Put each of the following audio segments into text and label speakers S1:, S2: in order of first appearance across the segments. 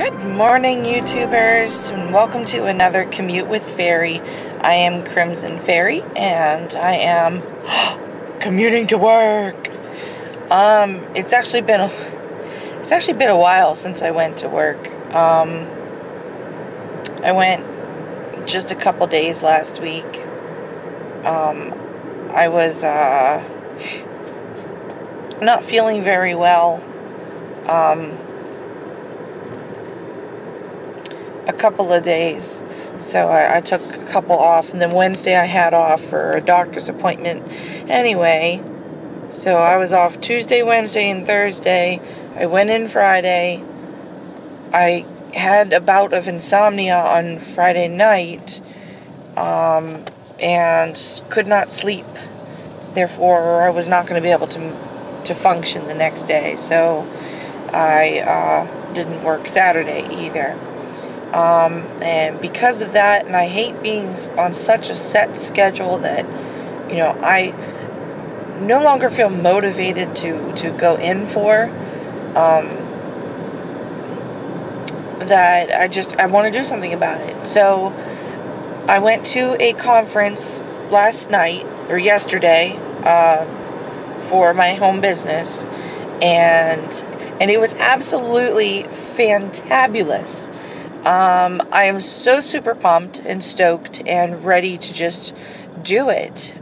S1: Good morning, YouTubers, and welcome to another Commute with Faery. I am Crimson Faery, and I am commuting to work. It's actually been a while since I went to work. I went just a couple days last week. I was not feeling very well. A couple of days, so I took a couple off, and then Wednesday I had off for a doctor's appointment anyway, so I was off Tuesday, Wednesday, and Thursday. I went in Friday. I had a bout of insomnia on Friday night, and could not sleep, therefore I was not going to be able to function the next day, so I didn't work Saturday either. And because of that, and I hate being on such a set schedule that, I no longer feel motivated to go in for, that I want to do something about it. So I went to a conference yesterday, for my home business, and it was absolutely fantabulous. I am so super pumped and stoked and ready to just do it.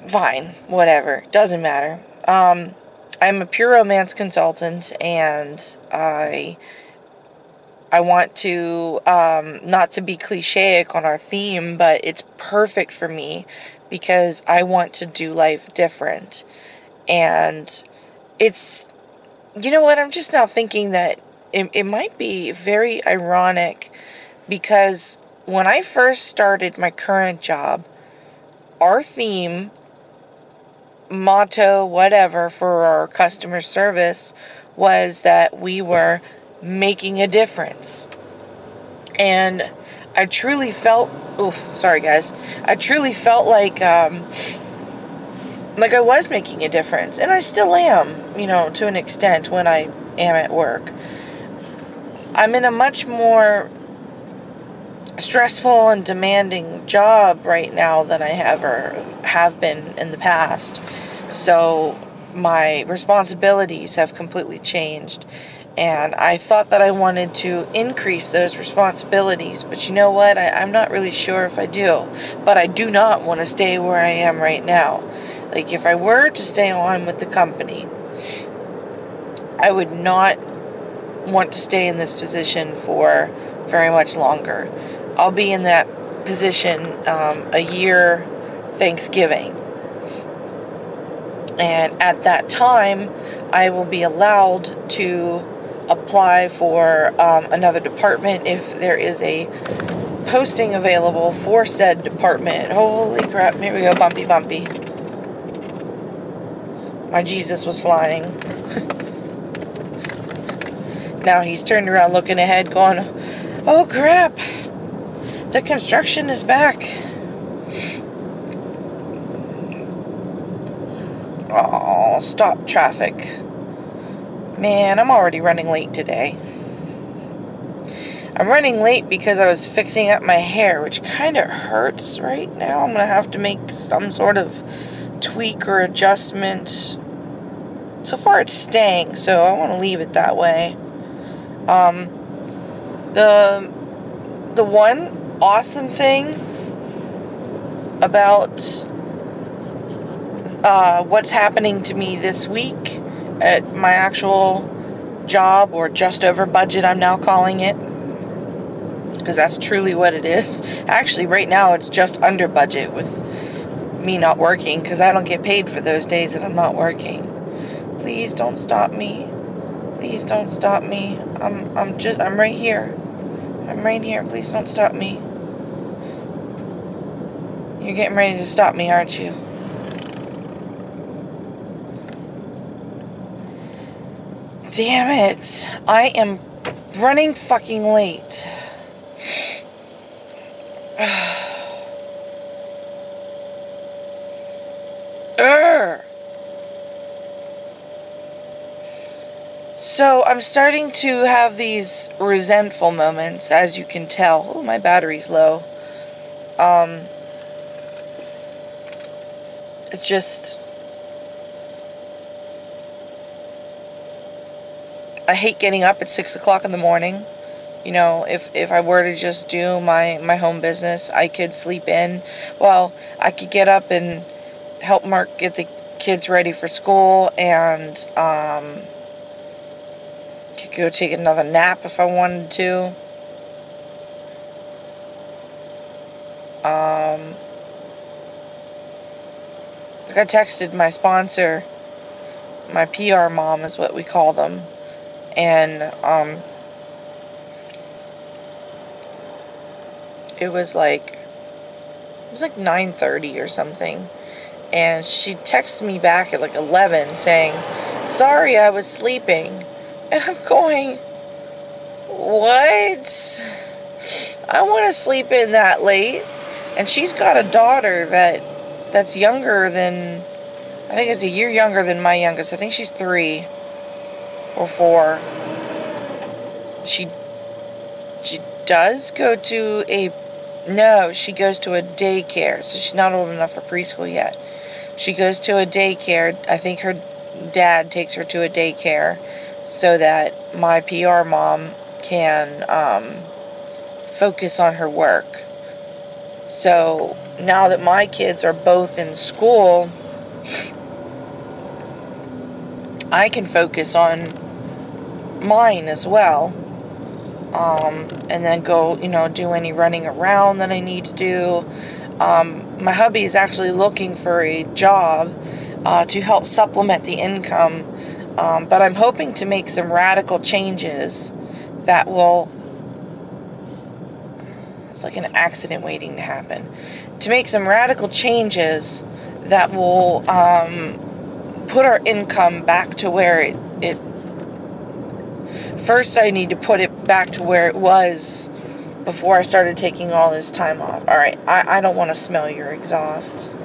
S1: Fine, whatever, doesn't matter. I'm a pure romance consultant, and I want to, not to be clichéic on our theme, but it's perfect for me because I want to do life different. And it's, I'm just now thinking that it might be very ironic, because when I first started my current job, our theme, motto, whatever, for our customer service was that we were making a difference. And I truly felt, I truly felt like I was making a difference, and I still am, to an extent when I am at work. I'm in a much more stressful and demanding job right now than I ever have been in the past. So my responsibilities have completely changed, and I thought that I wanted to increase those responsibilities, but you know what? I'm not really sure if I do, but I do not want to stay where I am right now. Like, if I were to stay on with the company, I would not want to stay in this position for very much longer. I'll be in that position a year Thanksgiving. And at that time, I will be allowed to apply for another department if there is a posting available for said department. Holy crap, here we go, bumpy. My Jesus was flying. Now he's turned around looking ahead going, oh crap, the construction is back. Oh, stop traffic. Man, I'm already running late today. I'm running late because I was fixing up my hair, which kind of hurts right now. I'm going to have to make some sort of tweak or adjustment. So far it's staying, so I want to leave it that way. The one awesome thing about what's happening to me this week at my actual job, or just over budget, I'm now calling it, because that's truly what it is. Actually, right now it's just under budget with me not working, because I don't get paid for those days that I'm not working. Please don't stop me. Please don't stop me. I'm right here. I'm right here. Please don't stop me. You're getting ready to stop me, aren't you? Damn it. I am running fucking late. So I'm starting to have these resentful moments, as you can tell. Oh, my battery's low. It just... I hate getting up at 6 o'clock in the morning. You know, if I were to just do my home business, I could sleep in. Well, I could get up and help Mark get the kids ready for school, and could go take another nap if I wanted to. I texted my sponsor, my PR mom is what we call them, and it was like 9:30 or something, and she texted me back at like 11 saying, "Sorry, I was sleeping." And I'm going, what? I want to sleep in that late. And she's got a daughter that's younger than, I think it's a year younger than my youngest. I think she's 3 or 4. She does go to she goes to a daycare. So she's not old enough for preschool yet. She goes to a daycare. I think her dad takes her to a daycare so that my PR mom can focus on her work. So now that my kids are both in school, I can focus on mine as well. And then go, do any running around that I need to do. My hubby is actually looking for a job to help supplement the income. But I'm hoping to make some radical changes that will... It's like an accident waiting to happen. To make some radical changes that will put our income back to where it... First, I need to put it back to where it was before I started taking all this time off. Alright, I don't want to smell your exhaust.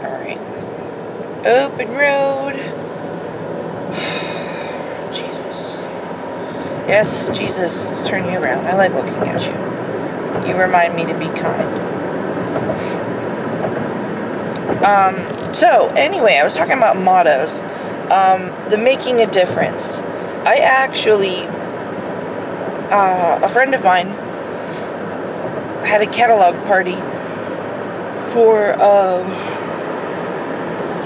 S1: Alright. Open road. Jesus. Yes, Jesus, let's turn you around. I like looking at you. You remind me to be kind. So, anyway, I was talking about mottos. The making a difference. I actually, a friend of mine had a catalog party for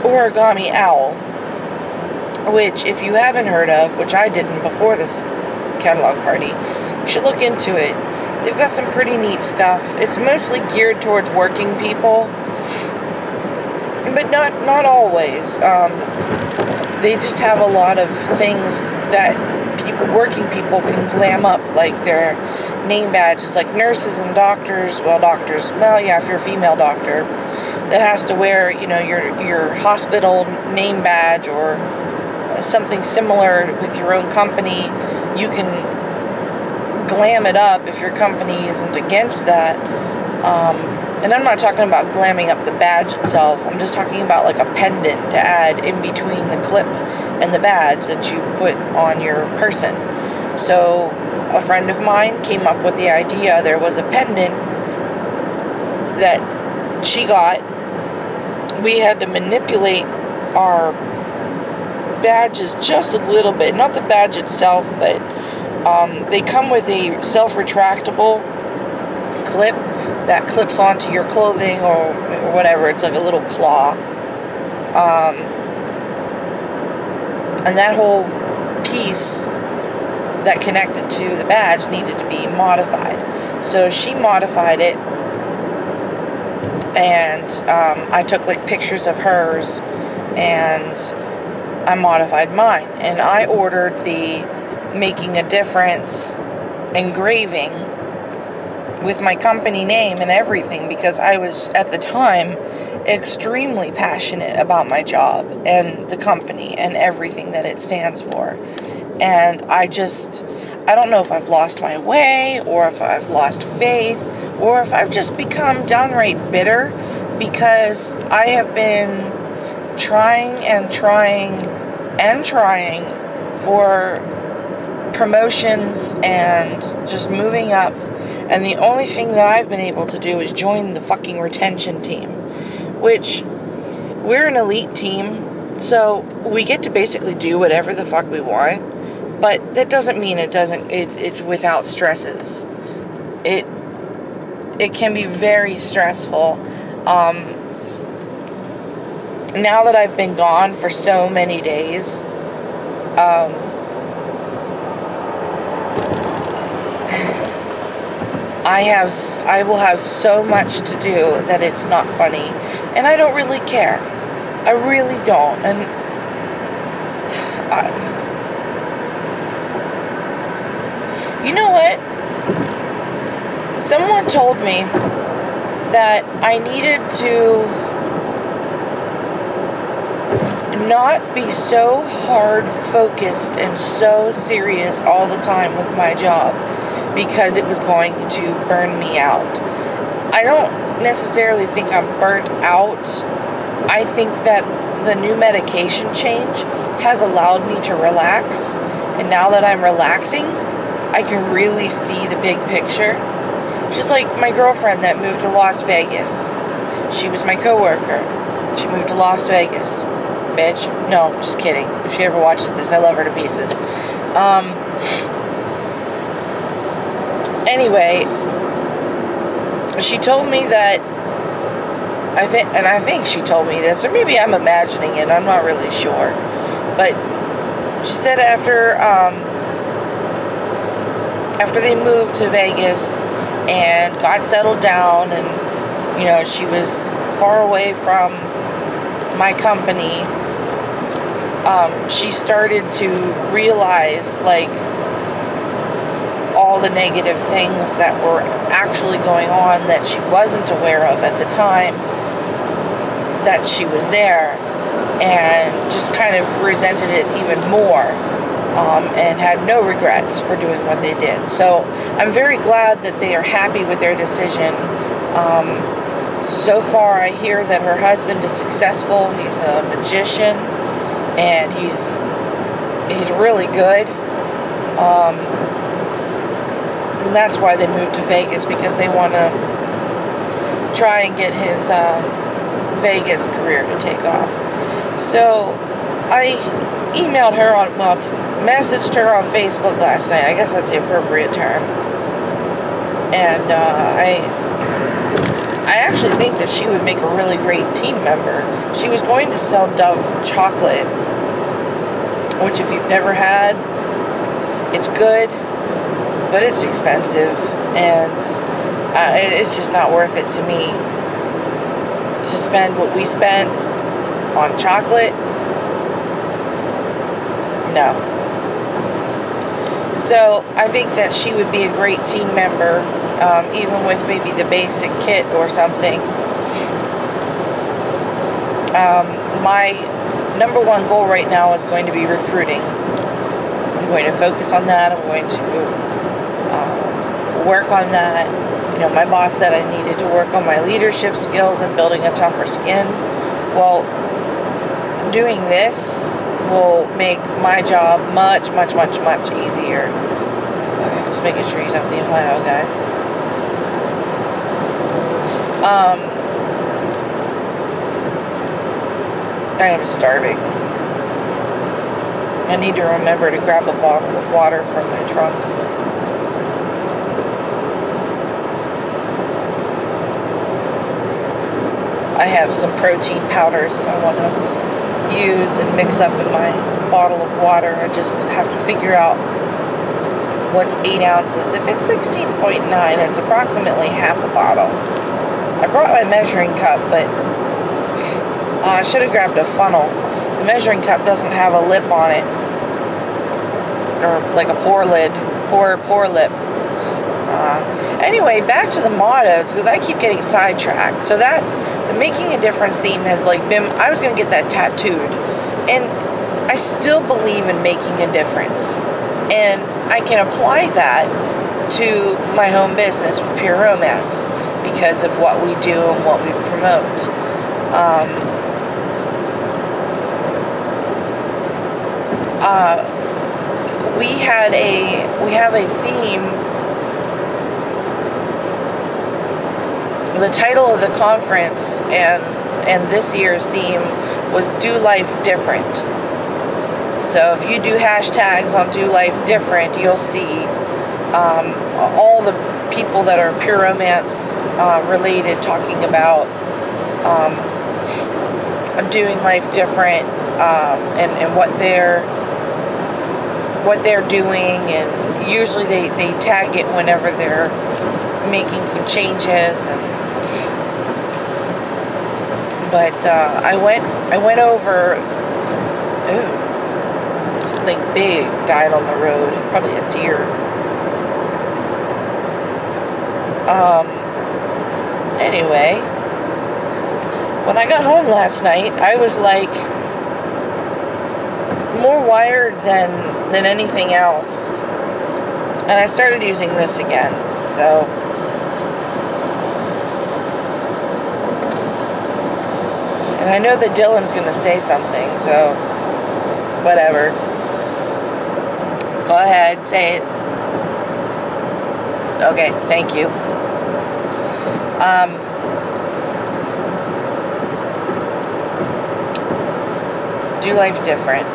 S1: Origami Owl, which, if you haven't heard of, which I didn't before this catalog party, you should look into it. They've got some pretty neat stuff. It's mostly geared towards working people, but not always. They just have a lot of things that working people can glam up, like their name badges, like nurses and doctors. Well, if you're a female doctor, that has to wear, your hospital name badge or something similar with your own company. You can glam it up if your company isn't against that. And I'm not talking about glamming up the badge itself. I'm just talking about like a pendant to add in between the clip and the badge that you put on your person. So a friend of mine came up with the idea. There was a pendant that she got. We had to manipulate our badges just a little bit. Not the badge itself, but they come with a self-retractable clip that clips onto your clothing or whatever. It's like a little claw. And that whole piece that connected to the badge needed to be modified. So she modified it, and I took like pictures of hers, and I modified mine. And I ordered the Making a Difference engraving with my company name and everything, because I was, at the time, extremely passionate about my job and the company and everything that it stands for. And I don't know if I've lost my way, or if I've lost faith, or if I've just become downright bitter, because I have been trying and trying and trying for promotions and just moving up, and the only thing that I've been able to do is join the fucking retention team, which we're an elite team, so we get to basically do whatever the fuck we want, but that doesn't mean it's without stresses. It can be very stressful. Now that I've been gone for so many days, I will have so much to do that it's not funny, and I don't really care. I really don't. And you know what? Someone told me that I needed to not be so hard focused and so serious all the time with my job, because it was going to burn me out. I don't necessarily think I'm burnt out. I think that the new medication change has allowed me to relax, and now that I'm relaxing, I can really see the big picture. Just like my girlfriend that moved to Las Vegas. She was my coworker. She moved to Las Vegas. Bitch. No, just kidding. If she ever watches this, I love her to pieces. Anyway, she told me that, I think she told me this, or maybe I'm imagining it, I'm not really sure, but she said after they moved to Vegas and got settled down, and, you know, she was far away from my company, she started to realize, like, all the negative things that were actually going on that she wasn't aware of at the time that she was there, and just kind of resented it even more, and had no regrets for doing what they did. So I'm very glad that they are happy with their decision. So far I hear that her husband is successful. He's a magician, and he's really good. And that's why they moved to Vegas, because they want to try and get his Vegas career to take off. So I emailed her messaged her on Facebook last night. I guess that's the appropriate term. And I actually think that she would make a really great team member. She was going to sell Dove chocolate, which, if you've never had, it's good, but it's expensive, and it's just not worth it to me to spend what we spent on chocolate. No. So I think that she would be a great team member, even with maybe the basic kit or something. My number one goal right now is going to be recruiting. I'm going to focus on that. I'm going to work on that. You know, my boss said I needed to work on my leadership skills and building a tougher skin. Well, doing this will make my job much, much, much, much easier. Okay, just making sure he's not the Ohio guy. I am starving. I need to remember to grab a bottle of water from my trunk. I have some protein powders that I want to use and mix up in my bottle of water. I just have to figure out what's 8 ounces. If it's 16.9, it's approximately half a bottle. I brought my measuring cup, but I should have grabbed a funnel. The measuring cup doesn't have a lip on it, or like a pour lid, pour lip. Anyway, back to the mottos, because I keep getting sidetracked. So that the Making a Difference theme has been, I was going to get that tattooed, and I still believe in making a difference, and I can apply that to my home business with Pure Romance because of what we do and what we promote. we have a theme. The title of the conference and this year's theme was Do Life Different. So if you do hashtags on Do Life Different, you'll see all the people that are pure romance related talking about doing life different and what they're doing, and usually they tag it whenever they're making some changes. But I went over. Ooh, something big died on the road. Probably a deer. Anyway, when I got home last night, I was like more wired than anything else, and I started using this again. So. And I know that Dylan's going to say something, so whatever. Go ahead, say it. Okay, thank you. Do life different.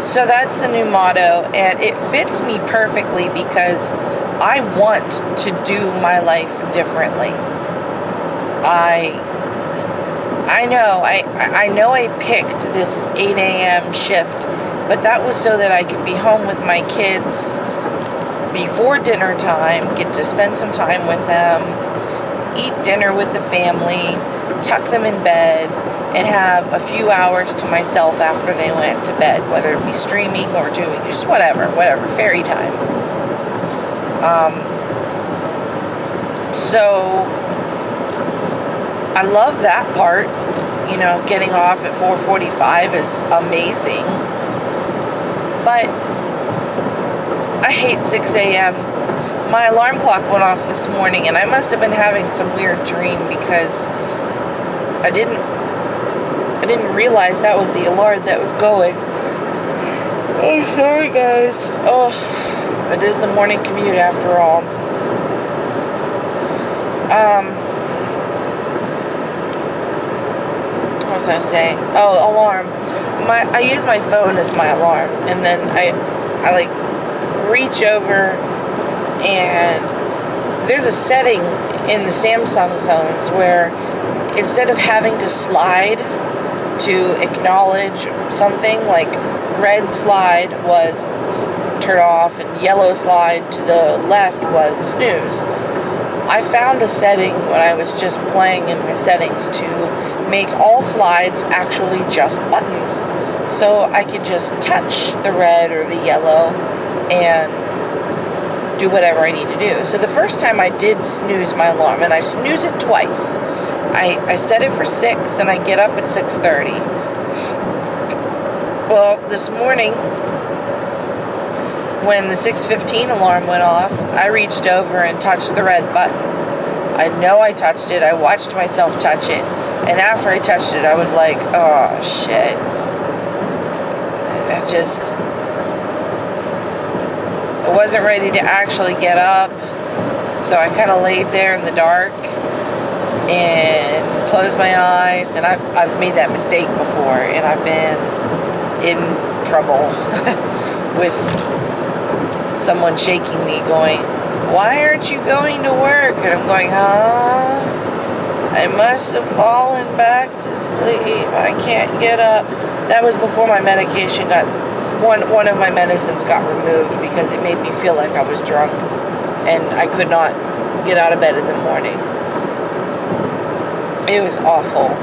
S1: So that's the new motto, and it fits me perfectly because I want to do my life differently. I know I picked this 8 a.m. shift, but that was so that I could be home with my kids before dinner time, get to spend some time with them, eat dinner with the family, tuck them in bed, and have a few hours to myself after they went to bed, whether it be streaming or doing just whatever, fairy time. So I love that part. You know, getting off at 4:45 is amazing. But I hate 6 a.m. My alarm clock went off this morning, and I must have been having some weird dream because I didn't realize that was the alarm that was going. Oh, sorry guys. Oh, it is the morning commute after all. What was I saying? Oh, alarm. I use my phone as my alarm, and then I like reach over, and there's a setting in the Samsung phones where instead of having to slide to acknowledge something, like red slide was turn off and yellow slide to the left was snooze. I found a setting when I was just playing in my settings to make all slides actually just buttons. So I could just touch the red or the yellow and do whatever I need to do. So the first time I did snooze my alarm, and I snooze it twice. I set it for 6 and I get up at 6:30. Well, this morning, when the 6:15 alarm went off, I reached over and touched the red button. I know I touched it. I watched myself touch it. And after I touched it, I was like, oh, shit. I wasn't ready to actually get up. So I kind of laid there in the dark and closed my eyes. And I've made that mistake before. And I've been in trouble with someone shaking me going, why aren't you going to work? And I'm going, I must have fallen back to sleep. I can't get up. That was before my medication got, one of my medicines got removed because it made me feel like I was drunk and I could not get out of bed in the morning. It was awful.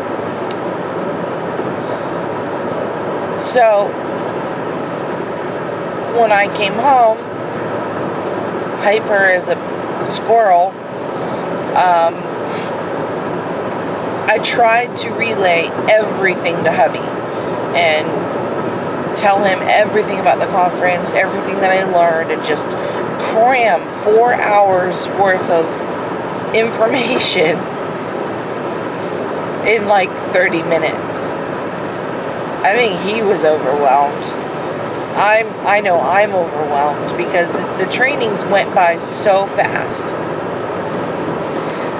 S1: So, when I came home, hyper as a squirrel, I tried to relay everything to hubby and tell him everything about the conference, everything that I learned, and just cram 4 hours worth of information in like 30 minutes. I think he was overwhelmed. I know I'm overwhelmed because the trainings went by so fast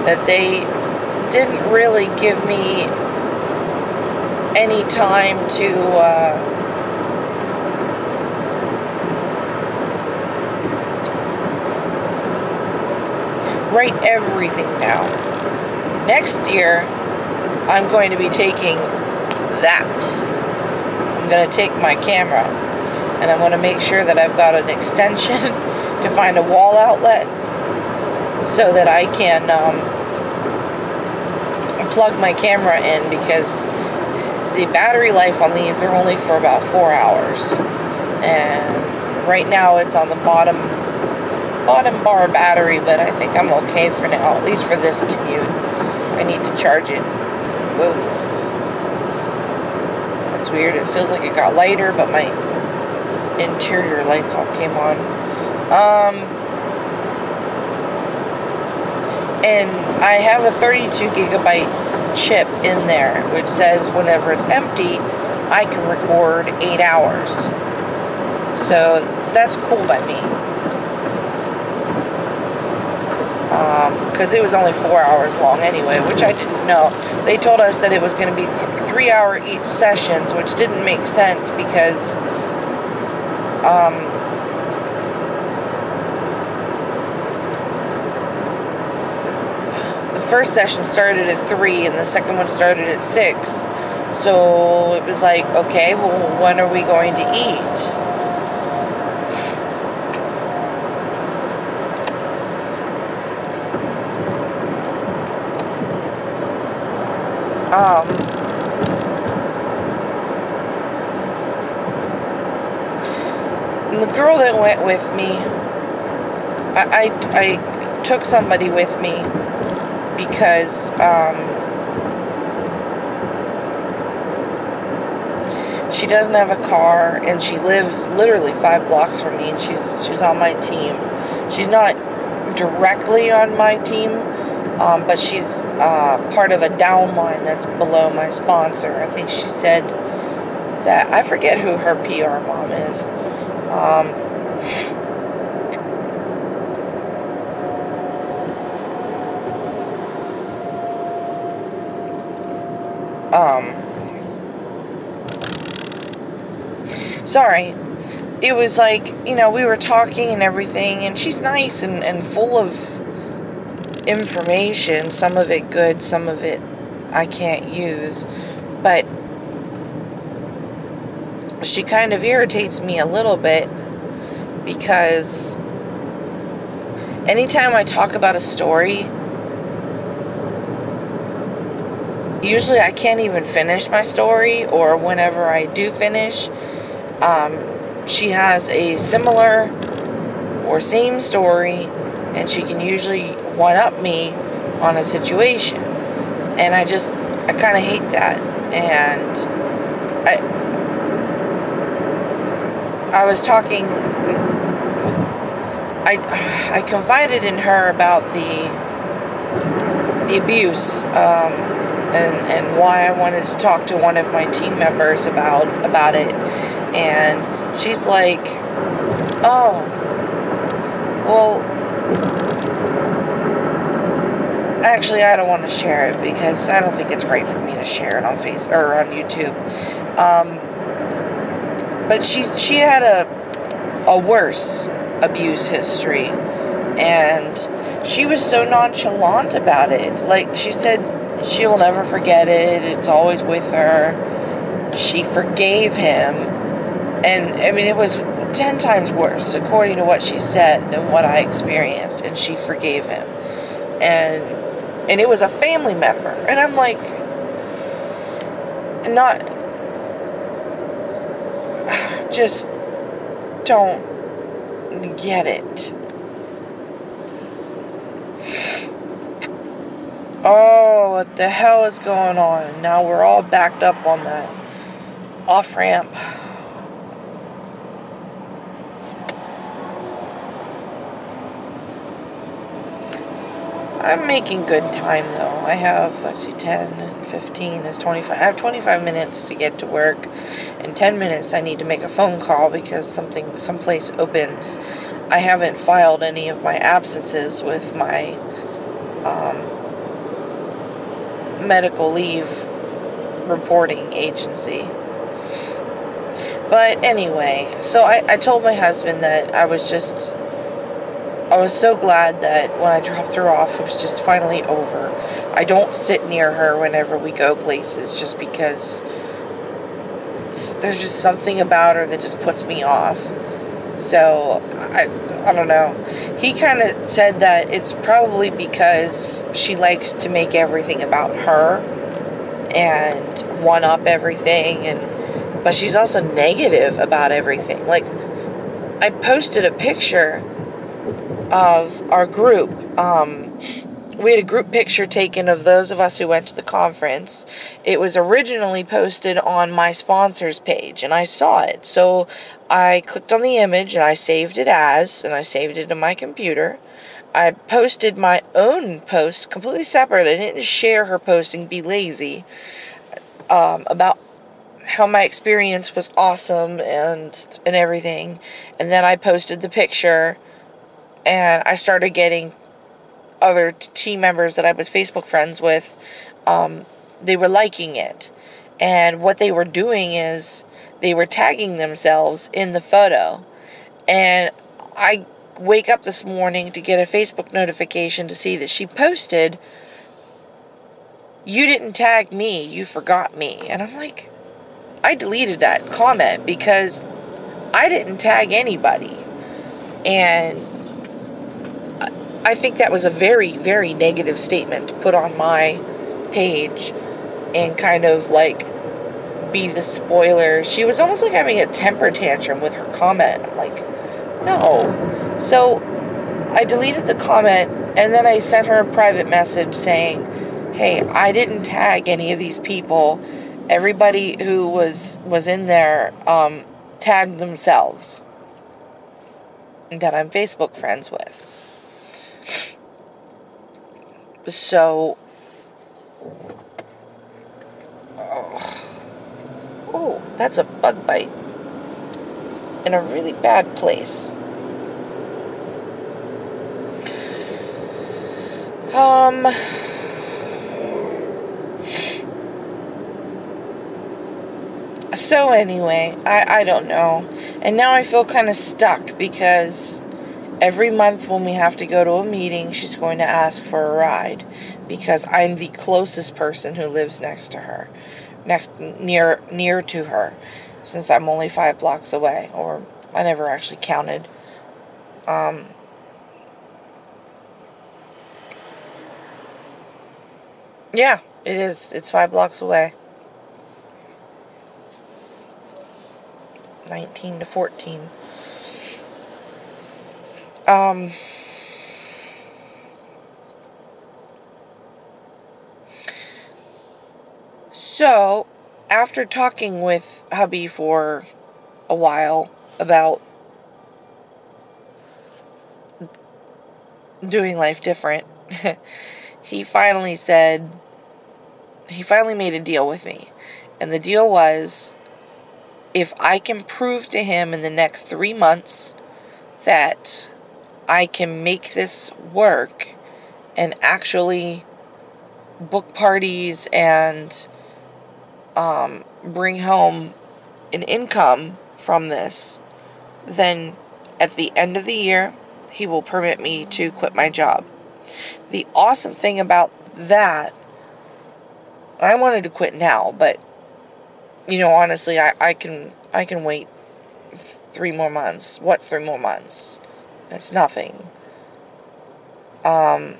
S1: that they didn't really give me any time to write everything down. Next year, I'm going to be taking that. I'm going to take my camera, and I'm going to make sure that I've got an extension to find a wall outlet so that I can plug my camera in, because the battery life on these are only for about 4 hours. And right now it's on the bottom bar battery, but I think I'm okay for now, at least for this commute. I need to charge it. Whoa. That's weird. It feels like it got lighter, but my interior lights all came on. And I have a 32 gigabyte chip in there, which says whenever it's empty, I can record 8 hours. So that's cool by me. Because it was only 4 hours long anyway, which I didn't know. They told us that it was going to be 3 hour each sessions, which didn't make sense because the first session started at 3 and the second one started at 6. So it was like, okay, well, when are we going to eat? And the girl that went with me, I took somebody with me because she doesn't have a car, and she lives literally 5 blocks from me, and she's on my team. She's not directly on my team, but she's part of a downline that's below my sponsor. I think she said that, I forget who her PR mom is. Sorry. It was like, we were talking and everything, and she's nice and full of information, some of it good, some of it I can't use, but she kind of irritates me a little bit because anytime I talk about a story, usually I can't even finish my story, or whenever I do finish, she has a similar or same story, and she can usually one-up me on a situation, and I kind of hate that. And I was talking, I confided in her about the abuse, and why I wanted to talk to one of my team members about it, and she's like, oh, well, actually, I don't want to share it because I don't think it's great for me to share it on Facebook or on YouTube. But she had a worse abuse history, and she was so nonchalant about it. Like, she said she'll never forget it. It's always with her. She forgave him, and I mean, it was 10 times worse, according to what she said, than what I experienced, and she forgave him. And it was a family member. And I'm like, just don't get it. Oh, what the hell is going on? Now we're all backed up on that off-ramp. I'm making good time, though. I have, 10 and 15 is 25. I have 25 minutes to get to work. In 10 minutes, I need to make a phone call because someplace opens. I haven't filed any of my absences with my medical leave reporting agency. But anyway, so I told my husband that I was so glad that when I dropped her off, it was just finally over. I don't sit near her whenever we go places just because there's just something about her that just puts me off. So, I don't know. He kind of said that it's probably because she likes to make everything about her and one-up everything, but she's also negative about everything. Like, I posted a picture of our group. We had a group picture taken of those of us who went to the conference. It was originally posted on my sponsors page, and I saw it. So I clicked on the image, and I saved it and I saved it in my computer. I posted my own post, completely separate. I didn't share her post and be lazy, about how my experience was awesome and everything. And then I posted the picture, and I started getting other team members that I was Facebook friends with, they were liking it. And what they were doing is they were tagging themselves in the photo. And I wake up this morning to get a Facebook notification to see that she posted, "You didn't tag me, you forgot me." And I'm like, I deleted that comment because I didn't tag anybody. And I think that was a very, very negative statement to put on my page and kind of like be the spoiler. She was almost like having a temper tantrum with her comment. I'm like, no. So I deleted the comment, and then I sent her a private message saying, hey, I didn't tag any of these people. Everybody who was in there tagged themselves that I'm Facebook friends with. So, oh, that's a bug bite in a really bad place. So anyway, I don't know. And now I feel kind of stuck because every month when we have to go to a meeting, she's going to ask for a ride because I'm the closest person who lives next to her, near to her, since I'm only 5 blocks away, or I never actually counted. Yeah, it is. It's 5 blocks away. 19 to 14. So, after talking with hubby for a while about doing life different, he finally made a deal with me. And the deal was, if I can prove to him in the next 3 months that I can make this work and actually book parties and bring home an income from this, then at the end of the year, he will permit me to quit my job. The awesome thing about that, I wanted to quit now, but honestly, I can wait 3 more months. What's 3 more months? It's nothing. I'm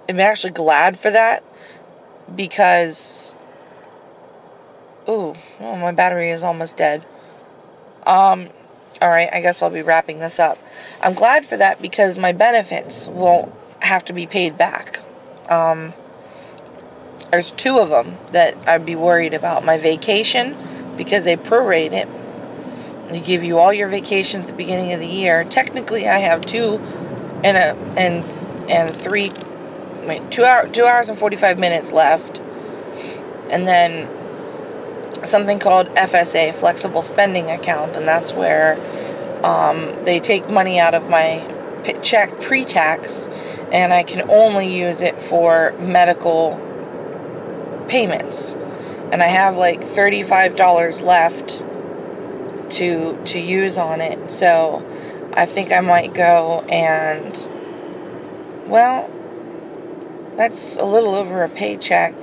S1: actually glad for that because my battery is almost dead. Alright, I guess I'll be wrapping this up. I'm glad for that because my benefits won't have to be paid back. There's 2 of them that I'd be worried about. My vacation, because they prorate it.
S2: They give you all your vacations at the beginning of the year. Technically, I have 2 hours and 45 minutes left. And then something called FSA, Flexible Spending Account, and that's where they take money out of my check pre-tax, and I can only use it for medical payments. And I have like $35 left to use on it, so I think I might go and, well, that's a little over a paycheck,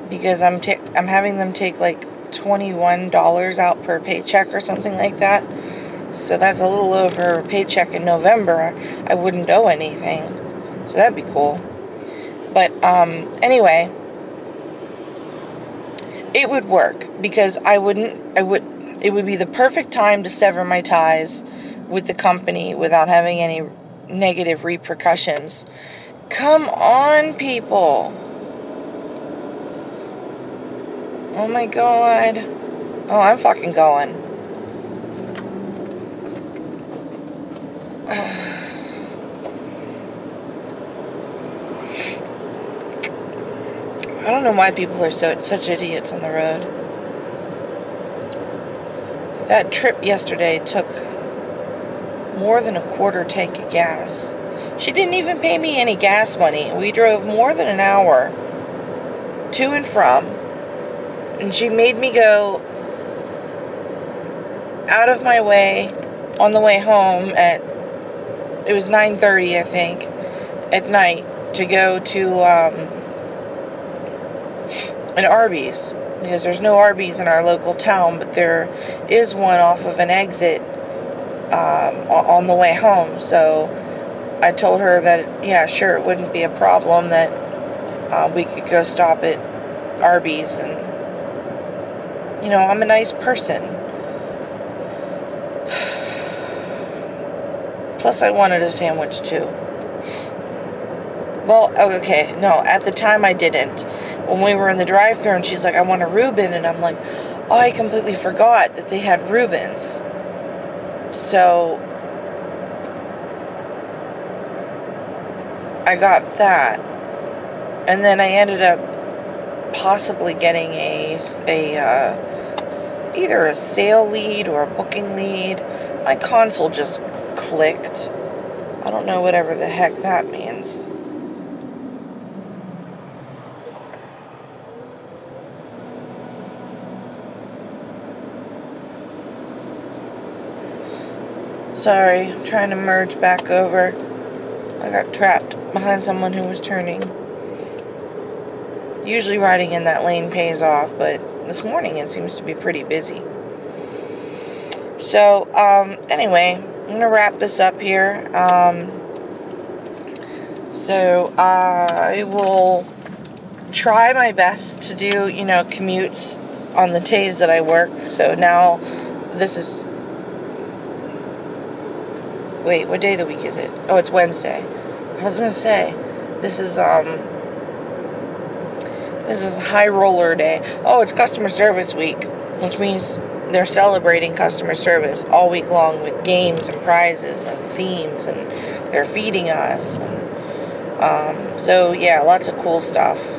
S2: because I'm having them take like $21 out per paycheck or something like that. So that's a little over a paycheck in November. I wouldn't owe anything, so that'd be cool. But anyway, it would work, because it would be the perfect time to sever my ties with the company without having any negative repercussions. Come on, people. Oh my god. Oh, I'm fucking going. I don't know why people are such idiots on the road. That trip yesterday took more than a quarter tank of gas. She didn't even pay me any gas money. We drove more than an hour to and from, and she made me go out of my way on the way home it was 9:30, I think, at night, to go to an Arby's, because there's no Arby's in our local town, but there is one off of an exit on the way home. So I told her that, yeah, sure, it wouldn't be a problem, that we could go stop at Arby's, and, you know, I'm a nice person. Plus, I wanted a sandwich, too. Well, okay, no, at the time I didn't. When we were in the drive-thru and she's like, I want a Reuben, and I'm like, oh, I completely forgot that they had Reubens. So I got that. And then I ended up possibly getting either a sale lead or a booking lead. My console just clicked. I don't know whatever the heck that means. Sorry, I'm trying to merge back over. I got trapped behind someone who was turning. Usually riding in that lane pays off, but this morning it seems to be pretty busy. So, anyway, I'm going to wrap this up here. So, I will try my best to do, commutes on the days that I work. So now, this is... Wait, what day of the week is it? Oh, it's Wednesday. I was going to say, this is High Roller Day. Oh, it's Customer Service Week, which means they're celebrating customer service all week long with games and prizes and themes, and they're feeding us. And, so, yeah, lots of cool stuff.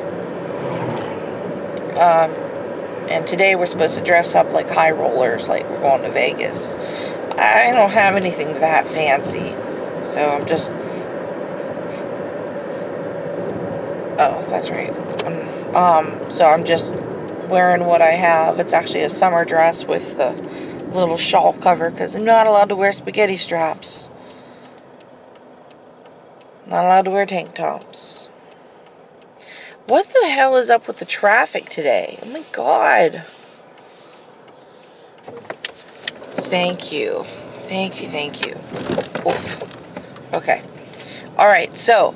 S2: And today we're supposed to dress up like high rollers, like we're going to Vegas. I don't have anything that fancy, so I'm just... Oh, that's right. So I'm just wearing what I have. It's actually a summer dress with the little shawl cover, because I'm not allowed to wear spaghetti straps. Not allowed to wear tank tops. What the hell is up with the traffic today? Oh my god. Thank you. Thank you, thank you. Oof. Okay. Alright, so,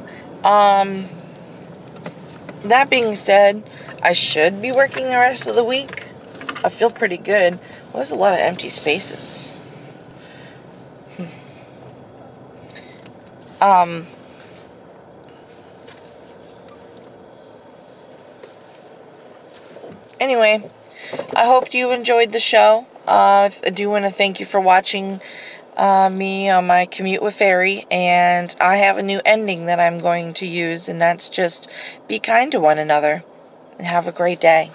S2: that being said, I should be working the rest of the week. I feel pretty good. Well, there's a lot of empty spaces. Anyway, I hope you enjoyed the show. I do want to thank you for watching me on my commute with Faery, and I have a new ending that I'm going to use, and that's just be kind to one another, and have a great day.